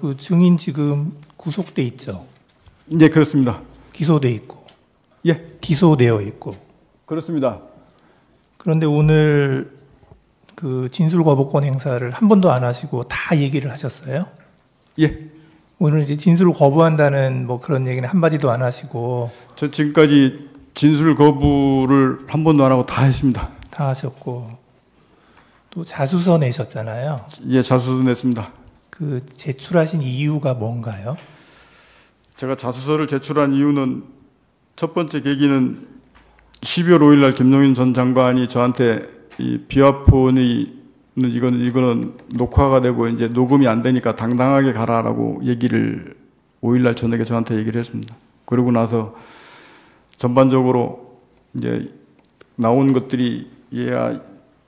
그 증인 지금 구속돼 있죠? 네, 그렇습니다. 기소돼 있고. 예. 기소되어 있고. 그렇습니다. 그런데 오늘 그 진술 거부권 행사를 한 번도 안 하시고 다 얘기를 하셨어요? 예. 오늘 이제 진술을 거부한다는 뭐 그런 얘기는 한마디도 안 하시고. 저 지금까지 진술 거부를 한 번도 안 하고 다 했습니다. 다 하셨고. 또 자수서 내셨잖아요. 예, 자수서 냈습니다. 그 제출하신 이유가 뭔가요? 제가 자수서를 제출한 이유는 첫 번째 계기는 12월 5일 날 김용인 전 장관이 저한테 이 비화폰이 이거는 녹화가 되고 이제 녹음이 안 되니까 당당하게 가라라고 얘기를 5일 날 저녁에 저한테 얘기를 했습니다. 그러고 나서 전반적으로 이제 나온 것들이 얘야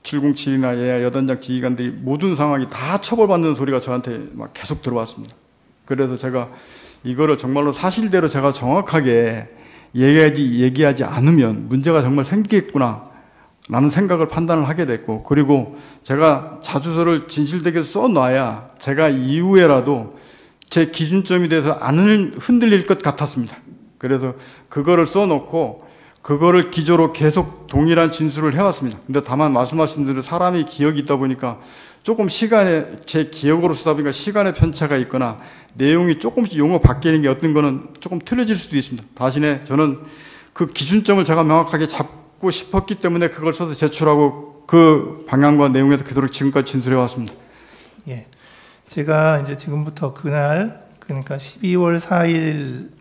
707이나 얘야 여단장 지휘관들이 모든 상황이 다 처벌받는 소리가 저한테 막 계속 들어왔습니다. 그래서 제가 이거를 정말로 사실대로 제가 정확하게 얘기하지 않으면 문제가 정말 생기겠구나 라는 생각을 판단을 하게 됐고, 그리고 제가 자수서를 진실되게 써놔야 제가 이후에라도 제 기준점에 대해서 안 흔들릴 것 같았습니다. 그래서 그거를 써놓고 그거를 기조로 계속 동일한 진술을 해왔습니다. 근데 다만 말씀하신 대로 사람이 기억이 있다 보니까 조금 시간에 제 기억으로 쓰다 보니까 시간의 편차가 있거나 내용이 조금씩 용어 바뀌는 게 어떤 거는 조금 틀려질 수도 있습니다. 대신에 저는 그 기준점을 제가 명확하게 잡고 싶었기 때문에 그걸 써서 제출하고 그 방향과 내용에서 그대로 지금까지 진술해 왔습니다. 예. 제가 이제 지금부터 그날, 그러니까 12월 4일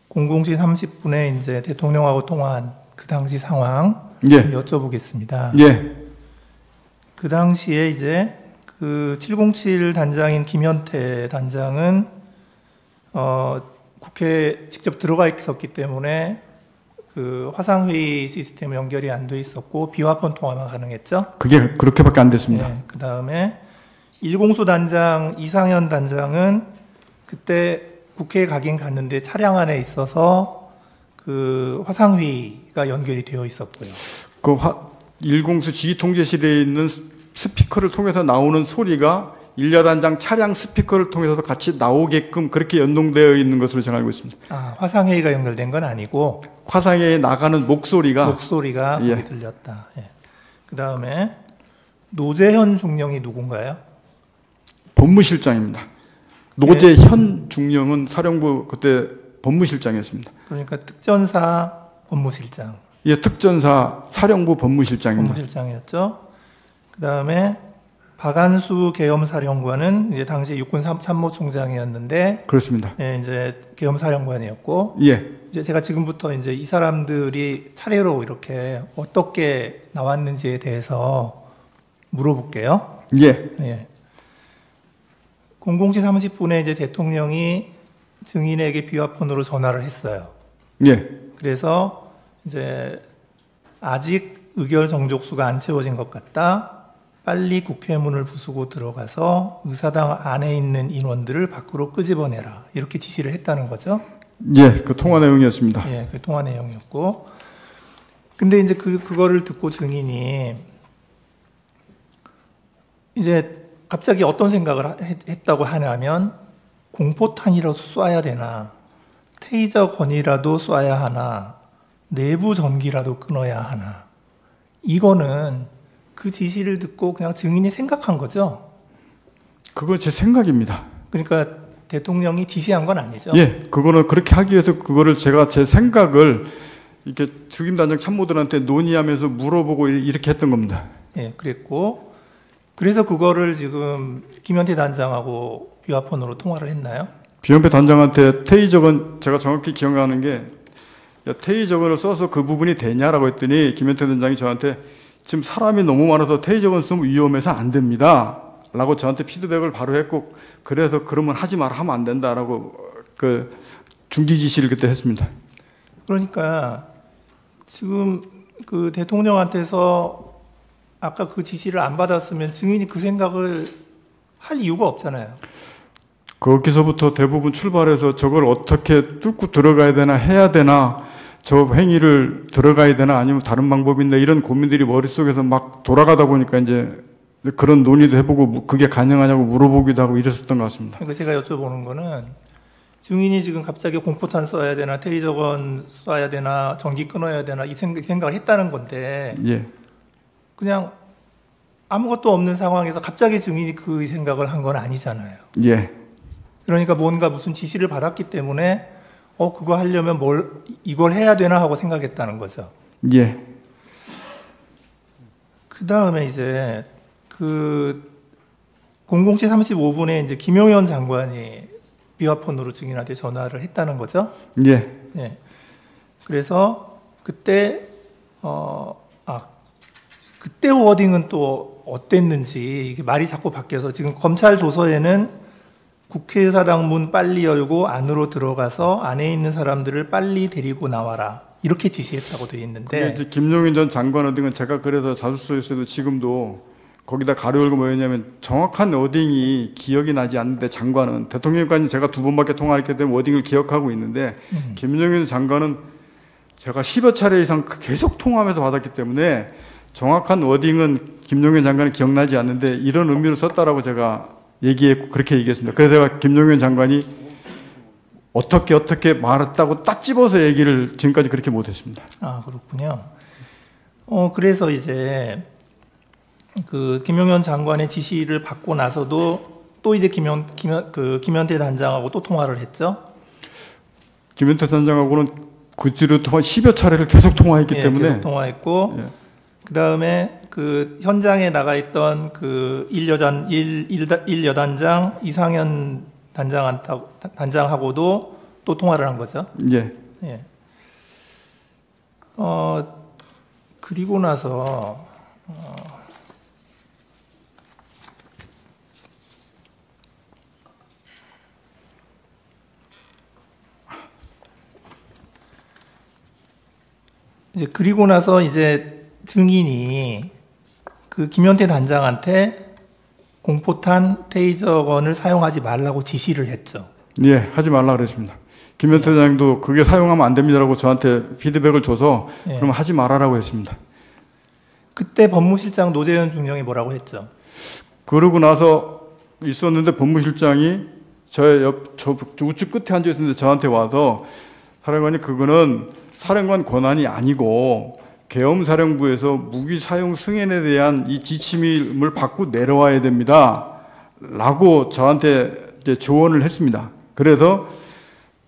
00시 30분에 이제 대통령하고 통화한 그 당시 상황 예. 여쭤보겠습니다. 예. 그 당시에 이제 그 707 단장인 김현태 단장은 국회에 직접 들어가 있었기 때문에 그 화상회의 시스템 연결이 안 돼 있었고 비화폰 통화만 가능했죠. 그게 그렇게밖에 안 됐습니다. 네, 그 다음에 일공수 단장 이상현 단장은 그때 국회에 가긴 갔는데 차량 안에 있어서 그 화상회의가 연결이 되어 있었고요. 그 일공수 지휘통제실에 있는 스피커를 통해서 나오는 소리가 일야단장 차량 스피커를 통해서 같이 나오게끔 그렇게 연동되어 있는 것으로 제가 알고 있습니다. 아, 화상회의가 연결된 건 아니고 화상회의에 나가는 목소리가 예. 거기 들렸다. 예. 그 다음에 노재현 중령이 누군가요? 법무실장입니다. 노재현 중령은 사령부 그때 법무실장이었습니다. 그러니까 특전사 법무실장. 예, 특전사 사령부 법무실장입니다. 법무실장이었죠. 그 다음에 박안수 계엄사령관은 이제 당시 육군 참모총장이었는데 그렇습니다. 예, 이제 계엄사령관이었고 예. 이제 제가 지금부터 이제 이 사람들이 차례로 이렇게 어떻게 나왔는지에 대해서 물어볼게요. 예. 예. 00시 30분에 이제 대통령이 증인에게 비화폰으로 전화를 했어요. 예. 그래서 이제 아직 의결 정족수가 안 채워진 것 같다. 빨리 국회문을 부수고 들어가서 의사당 안에 있는 인원들을 밖으로 끄집어내라. 이렇게 지시를 했다는 거죠. 예, 그 통화 내용이었습니다. 예, 그 통화 내용이었고. 근데 이제 그거를 듣고 증인이 이제 갑자기 어떤 생각을 했다고 하냐면 공포탄이라도 쏴야 되나, 테이저 건이라도 쏴야 하나, 내부 전기라도 끊어야 하나. 이거는 그 지시를 듣고 그냥 증인이 생각한 거죠. 그건 제 생각입니다. 그러니까 대통령이 지시한 건 아니죠. 예, 그거는 그렇게 하기 위해서 그거를 제가 제 생각을 이렇게 특임단장 참모들한테 논의하면서 물어보고 이렇게 했던 겁니다. 예, 그랬고 그래서 그거를 지금 김현태 단장하고 비화폰으로 통화를 했나요? 비현태 단장한테 테이저건 제가 정확히 기억나는 게 테이저건을 써서 그 부분이 되냐라고 했더니 김현태 단장이 저한테 지금 사람이 너무 많아서 테이저건 쓰면 위험해서 안 됩니다 라고 저한테 피드백을 바로 했고, 그래서 그러면 하지 마라, 하면 안 된다라고 그 중지 지시를 그때 했습니다. 그러니까 지금 그 대통령한테서 아까 그 지시를 안 받았으면 증인이 그 생각을 할 이유가 없잖아요. 거기서부터 대부분 출발해서 저걸 어떻게 뚫고 들어가야 되나, 해야 되나, 저 행위를 들어가야 되나, 아니면 다른 방법이 있나, 이런 고민들이 머릿속에서 막 돌아가다 보니까 이제 그런 논의도 해보고 그게 가능하냐고 물어보기도 하고 이랬었던 것 같습니다. 그러니까 제가 여쭤보는 거는 증인이 지금 갑자기 공포탄 써야 되나 테이저건 쏴야 되나 전기 끊어야 되나 이 생각을 했다는 건데 예. 그냥 아무것도 없는 상황에서 갑자기 증인이 그 생각을 한 건 아니잖아요. 예. 그러니까 뭔가 무슨 지시를 받았기 때문에 그거 하려면 이걸 해야 되나 하고 생각했다는 거죠. 예. 그 다음에 이제 그 00시 35분에 이제 김용현 장관이 비화폰으로 증인한테 전화를 했다는 거죠. 예. 예. 그래서 그때 그때 워딩은 또 어땠는지 이게 말이 자꾸 바뀌어서 지금 검찰 조서에는 국회의사당 문 빨리 열고 안으로 들어가서 안에 있는 사람들을 빨리 데리고 나와라 이렇게 지시했다고 되어 있는데 그게 이제 김용인 전 장관 어딩은 제가 그래서 자수서에서도 지금도 거기다 가로 열고 뭐였냐면 정확한 워딩이 기억이 나지 않는데 장관은 대통령까지 제가 2번밖에 통화했기 때문에 워딩을 기억하고 있는데 김용인 장관은 제가 10여 차례 이상 계속 통화하면서 받았기 때문에 정확한 워딩은 김용현 장관이 기억나지 않는데 이런 의미로 썼다라고 제가 얘기했고 그렇게 얘기했습니다. 그래서 제가 김용현 장관이 어떻게 말했다고 딱 집어서 얘기를 지금까지 그렇게 못했습니다. 아 그렇군요. 그래서 이제 그 김용현 장관의 지시를 받고 나서도 또 이제 김현태 단장하고 또 통화를 했죠. 김현태 단장하고는 그 뒤로 10여 차례를 계속 통화했기 때문에 계속 통화했고 그 다음에 그 현장에 나가 있던 그 1여단장 이상현 단장하고도 또 통화를 한 거죠. 예. 예. 그리고 나서 이제 증인이 그 김현태 단장한테 공포탄 테이저건을 사용하지 말라고 지시를 했죠. 예, 하지 말라 그랬습니다. 김현태 단장도 그게 사용하면 안 됩니다라고 저한테 피드백을 줘서 그럼 하지 말아라고 했습니다. 그때 법무실장 노재현 중령이 뭐라고 했죠? 그러고 나서 있었는데 법무실장이 저 우측 끝에 앉아 있었는데 저한테 와서 사령관이 그거는 사령관 권한이 아니고 계엄사령부에서 무기 사용 승인에 대한 이 지침을 받고 내려와야 됩니다. 라고 저한테 이제 조언을 했습니다. 그래서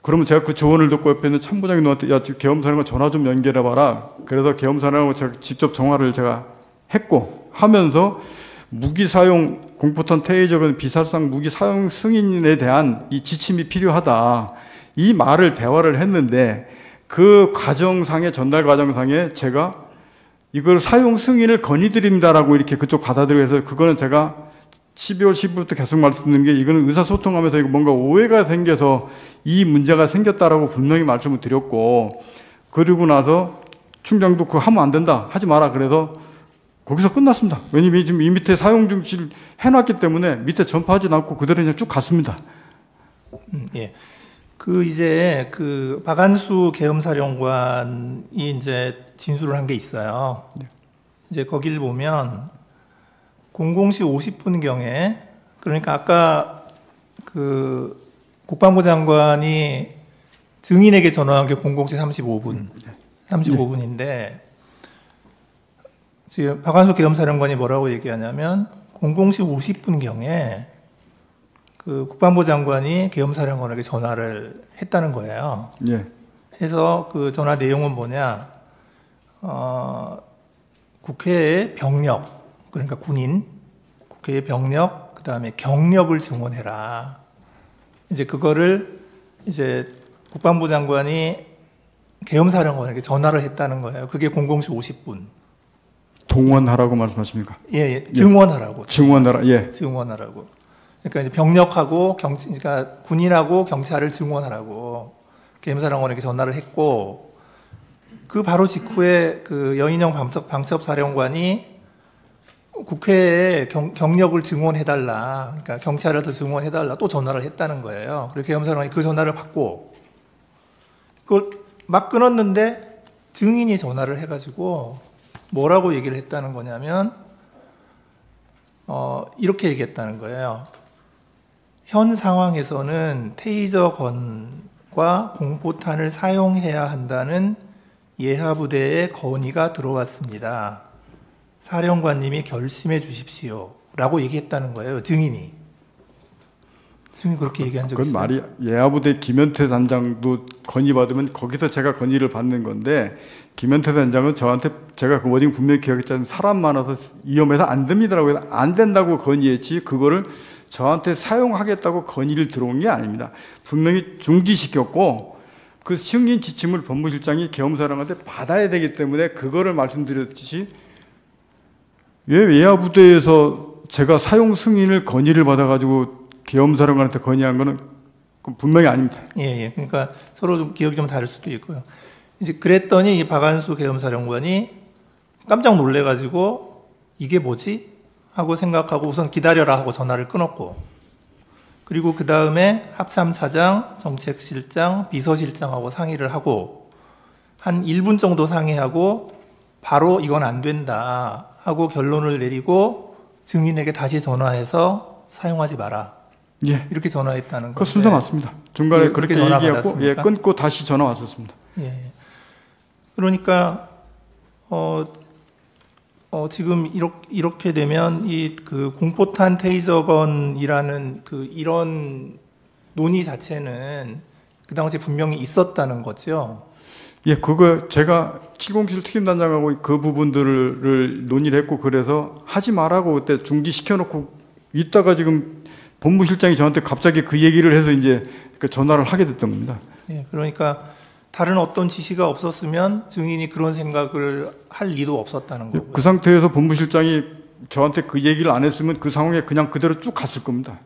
그러면 제가 그 조언을 듣고 옆에 있는 참부장이 너한테 야, 계엄사령관 전화 좀 연결해봐라. 그래서 계엄사령관 제가 직접 전화를 제가 했고 하면서 무기 사용 공포탄 테이저건 비살상 무기 사용 승인에 대한 이 지침이 필요하다. 이 말을 대화를 했는데 그 과정상에 전달 과정상에 제가 이걸 사용 승인을 건의드립니다라고 이렇게 그쪽 받아들여서 그거는 제가 12월 10일부터 계속 말씀드린 게 이거는 의사소통하면서 이거 뭔가 오해가 생겨서 이 문제가 생겼다라고 분명히 말씀을 드렸고 그리고 나서 충장도 그거 하면 안 된다 하지 마라 그래서 거기서 끝났습니다. 왜냐면 지금 이 밑에 사용 중지를 해놨기 때문에 밑에 전파하지 않고 그대로 그냥 쭉 갔습니다. 예. 이제 박안수 계엄사령관이 이제 진술을 한 게 있어요. 이제 거기를 보면 00시 50분경에 그러니까 아까 그 국방부 장관이 증인에게 전화한 게 00시 35분인데 지금 박안수 계엄사령관이 뭐라고 얘기하냐면 00시 50분경에 그 국방부 장관이 계엄사령관에게 전화를 했다는 거예요. 예. 해서 그 전화 내용은 뭐냐? 국회의 병력, 그러니까 군인, 국회의 병력, 그 다음에 경력을 증원해라. 이제 그거를 이제 국방부 장관이 계엄사령관에게 전화를 했다는 거예요. 그게 00시 50분. 동원하라고 말씀하십니까? 예. 증원하라고. 증원하라. 예. 증원하라고. 그러니까 이제 병력하고 그러니까 군인하고 경찰을 증원하라고 계엄사령관에게 전화를 했고 그 바로 직후에 그 여인영 방첩사령관이 국회에 경력을 증원해달라, 그러니까 경찰을 더 증원해달라 또 전화를 했다는 거예요. 그래서 계엄사령관이 그 전화를 받고 그걸 막 끊었는데 증인이 전화를 해가지고 뭐라고 얘기를 했다는 거냐면 이렇게 얘기했다는 거예요. 현 상황에서는 테이저건과 공포탄을 사용해야 한다는 예하부대의 건의가 들어왔습니다. 사령관님이 결심해 주십시오. 라고 얘기했다는 거예요. 증인이 그렇게 얘기한 적이 있어요. 그건 말이 예하부대 김현태 단장도 건의받으면 거기서 제가 건의를 받는 건데 김현태 단장은 저한테 제가 그 워딩 분명히 기억했잖아요. 사람 많아서 위험해서 안 됩니다라고 해서 안 된다고 건의했지 그거를 저한테 사용하겠다고 건의를 들어온 게 아닙니다. 분명히 중지시켰고 그 승인 지침을 법무실장이 계엄사령한테 받아야 되기 때문에 그거를 말씀드렸듯이 왜 예하부대에서 제가 사용 승인을 건의를 받아가지고 계엄사령관한테 건의한 거는 분명히 아닙니다. 예. 그러니까 서로 좀 기억이 좀 다를 수도 있고요. 이제 그랬더니 이 박안수 계엄사령관이 깜짝 놀래가지고 이게 뭐지? 하고 생각하고 우선 기다려라 하고 전화를 끊었고, 그리고 그 다음에 합참차장, 정책실장, 비서실장하고 상의를 하고 한 1분 정도 상의하고 바로 이건 안 된다 하고 결론을 내리고 증인에게 다시 전화해서 사용하지 마라. 예. 이렇게 전화했다는 거예요. 그 순서 맞습니다. 중간에 예, 그렇게 전화 얘기했고 받았습니까? 끊고 다시 전화 왔었습니다. 예. 그러니까 지금 이렇게 되면 이 그 공포탄 테이저건이라는 그 이런 논의 자체는 그 당시에 분명히 있었다는 거죠. 예, 그거 제가 707 특임단장하고 그 부분들을 논의를 했고 그래서 하지 말라고 그때 중지시켜놓고 있다가 지금 법무실장이 저한테 갑자기 그 얘기를 해서 이제 그 전화를 하게 됐던 겁니다. 예, 그러니까 다른 어떤 지시가 없었으면 증인이 그런 생각을 할 리도 없었다는 거고요. 그 상태에서 법무실장이 저한테 그 얘기를 안 했으면 그 상황에 그냥 그대로 쭉 갔을 겁니다.